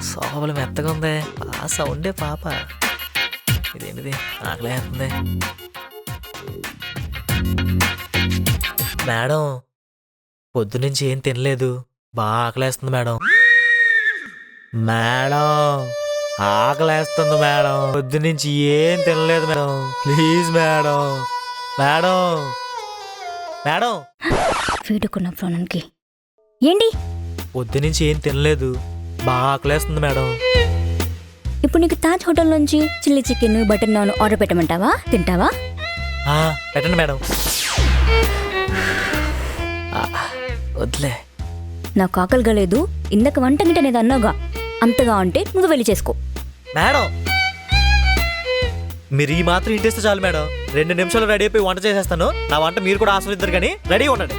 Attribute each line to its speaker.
Speaker 1: సోపలు మెత్తగా ఉంది. ఆ సౌండే పాప. ఇదేంటిది ఆకలేస్తుంది. మేడం పొద్దునుంచి ఏం తినలేదు, బాగా ఆకలేస్తుంది మేడం. మేడం ఆకలేస్తుంది మేడం, పొద్దునుంచి ఏం తినలేదు madam, please madam. Madam madam
Speaker 2: వీడుకున్న ప్రాణానికి ఏంటి?
Speaker 1: పొద్దునుంచి ఏం తినలేదు, బాగా ఆకలేస్తుంది మేడం.
Speaker 2: ఇప్పుడు నీకు తాజ్ హోటల్ నుంచి chilli chicken, butter naan order పెట్టమంటావా? తింటావా?
Speaker 1: పెట్టండి మేడం. వద్దులే.
Speaker 2: నాకు ఆకలిగా లేదు. ఇందాక వంట గిట్ట అనేది అన్నావుగా, అంతగా అంటే నువ్వు వెళ్ళి చేసుకో.
Speaker 1: మేడం మీరు ఈ మాత్రం ఇంటేస్తే చాలు మేడం. 2 నిమిషాలు రెడీ అయిపోయి వంట చేసేస్తాను. నా వంట మీరు కూడా ఆస్వాదిద్దరు కానీ రెడీ ఉండండి.